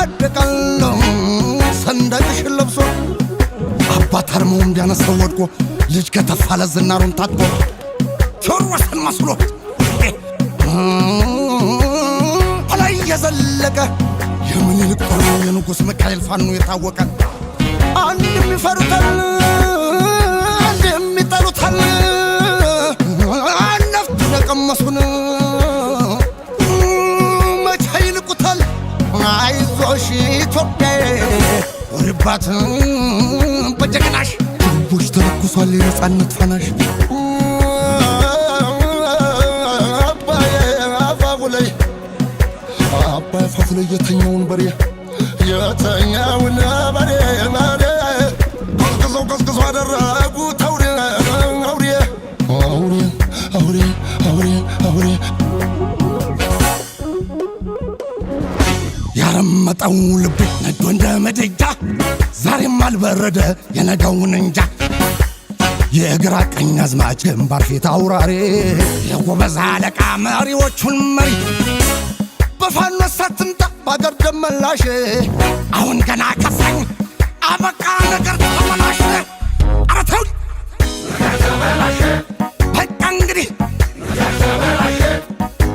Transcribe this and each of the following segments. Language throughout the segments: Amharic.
ይዋደቃል ሰንደቅሽን ለብሶ አባት አርማውን ቢያነሳው ወድቆ ልጅ ከተፋለ ዝናሩን ታጥቆ ቴዎድሮስን መስሎ ላይ የዘለቀ የምኒልክ ጦር የንጉሥ ሚካኤል ፋኖ የታወቀ አንድም ይፈሩታል አንድም ይጠሉታል ነፍጥ የቀመሱን መቼ ይልቁታል አይዞሽ ኢትዮጵያዬ ወርባት በጀግናሽ ልቦች ተለኩሷል የነጻነት ፈናሽ አባይ አፋፉ ላይ የተኛውን በሬ ገዝግዞ አደረጉት አውሬ አውሬ አውሬ አውሬ አውሬ ያረመጠው ልቤ ነዶ እንደ ምድጃ ዛሬም አልበረደ የነገውን እንጃ የግራ ቀኝ አዝማች ግንባር ፊት አውራሪ የጎበዝ አለቃ መሪዎቹን መሪ በፋኖ ሳትምጣ ባገር ደመላሽ አሁን ገና ከፋኝ አበቃ ነገር ተበላሽ ኧረ ተው ተበላሽ በቃ እንግዲህ ተበላሽ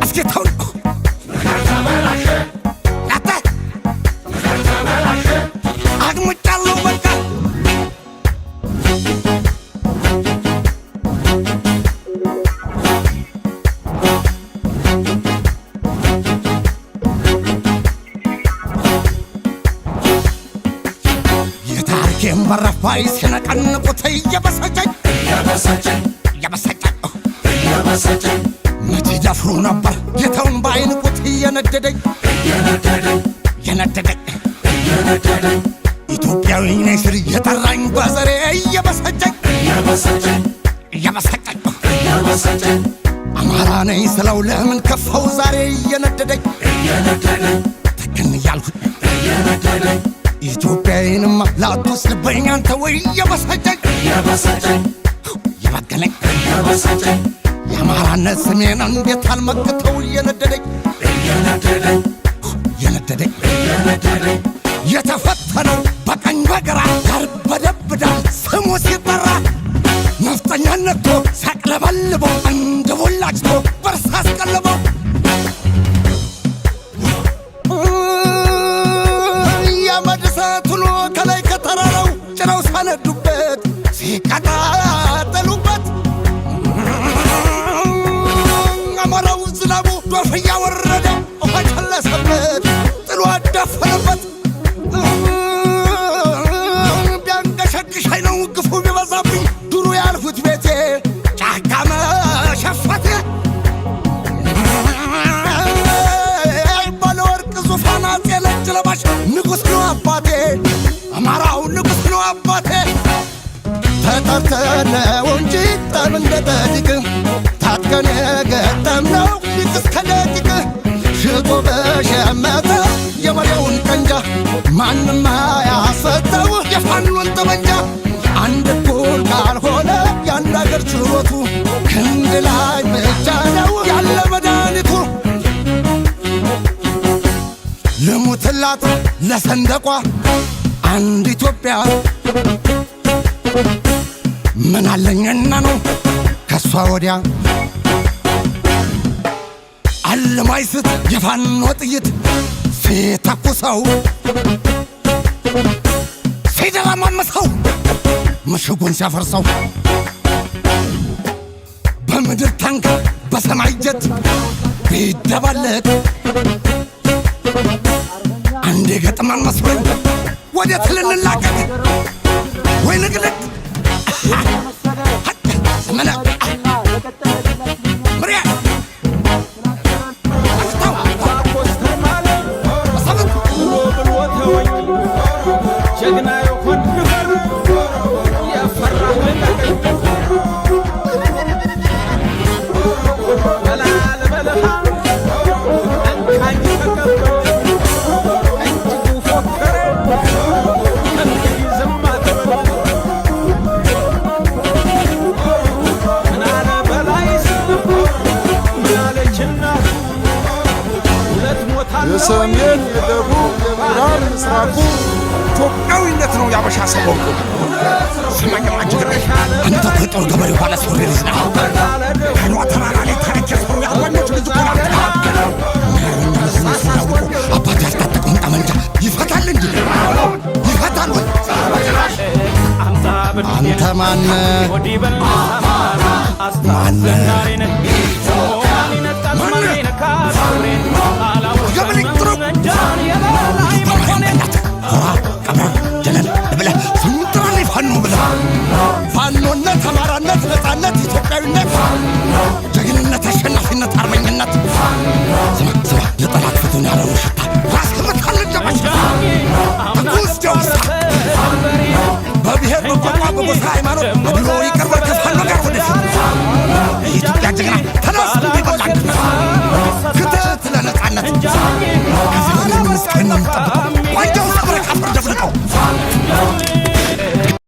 እስኪ ተው ተበላሽ ያተ ተበላሽ አግሙጫለሁ በቃ በረፋይ ሲነቀንቁት እየበሰጨኝ መቼ ደፍሩ ነበር ጌታውን ባይንቁት እየነደደኝ ኢትዮጵያዊ ነኝ ስል የጠራኝ በዘሬ እየበሰጨኝ አማራ ነኝ ስለው ለምን ከፋው ዛሬ እየነደደኝ ትክን እያልኩኝ ኢትዮጵያዬንማ ላትወስድብኝ አንተ ወይ እየበሰጨኝ የበገነኝ የአማራነት ስሜን እንዴት አልመክተው እየነደደኝ የተፈተነው በቀኝ በግራ ያርበደብዳል ስሙ ሲጠራ ነፍጠኛነቶ ሲያቅለበልበው እንደ ቦላጭቶ በርሳስ ቀልበው መድሰቱን ከላይ ከተራራው ጭነው ሳነዱበት ሲቀጣጠሉበት አማራው ዝናቡ ዶፍ እያወረደ ውሃ ጨለሰበት ጥሎ አዳፈነበት ቢያንቀሸቅሸኝ ነው ግፉ ቢበዛብኝ ዱሩ ያልሁት ቤቴ ጫካ መሸፈቴ ባለወርቅ ዙፋን አፄ ነጭ ለባሽ ንጉሥ ነው አባቴ አማራው ንጉሥ ነው አባቴ ተጠርተነው እንጂ ጠብ እንደ ጠዲቅ ታጥቀን የገጠምነው ሊቅ እስከ ደቂቅ ሽጦ በሸመተ የበሬውን ቀንጃ ማንም አያሰጠው የፋኖን ጠመንጃ አንድ እኩል ካልሆነ የአንድ አገር ችሎቱ ክንድ ላይ ብቻ ነው ያለ መድኃኒቱ ልሙትላት ለሰንደቋ አንድ ኢትዮጵያ ምን አለኝና ነው ከሷ ወዲያ አለማይስት የፋኖ ጥይት ሲተኩሰው ሲደረማምሰው ምሽጉን ሲያፈርሰው በምድር ታንክ በሰማይ ጀት ቢደባለቅ አንዴ ገጥማን መስሎኝ ወደ ትልንላቀቅ ወይ ንቅንቅ ዘመነ ምሪያ ጀግና የሆን የፈራህ የሰሜን የደቡብ ምዕራብ ምስራቁ ኢትዮጵያዊነት ነው ያበሻ ሰቦቁ። ስማኝማ ጅግሬ አንተ ከጦር ገበሬው ባለ ሱሪ ልጅ ነህ። ከኗ ተራራ ላይ ታሪክ የሰሩ የአርበኞች ልጅ እኮ ናት። አባት ያስታጠቀውን ጠመንጃ ይፈታል እንጂ ይፈታል ወይ? አንተ ማነህ? ገበሌ ጥሩ ፋኖ ብለህ ፋኖነት፣ አማራነት፣ ነፃነት፣ ኢትዮጵያዊነት፣ ጀግንነት፣ አሸናፊነት፣ አርበኝነት ስማ የጠላት ፍቱን ያለውን ሽታ ራስ ምታል ጀመሽ ተኩስ ጀውሳ በብሔር በቋንቋ በጎሳ ሃይማኖት ብሎ ይቅርበ ከፋኖ ጋር ወደፊት የኢትዮጵያ ጀግና ተነስ እንዲበላንክነት ክትት ለነፃነት ከዚህ በላይ ምስቅን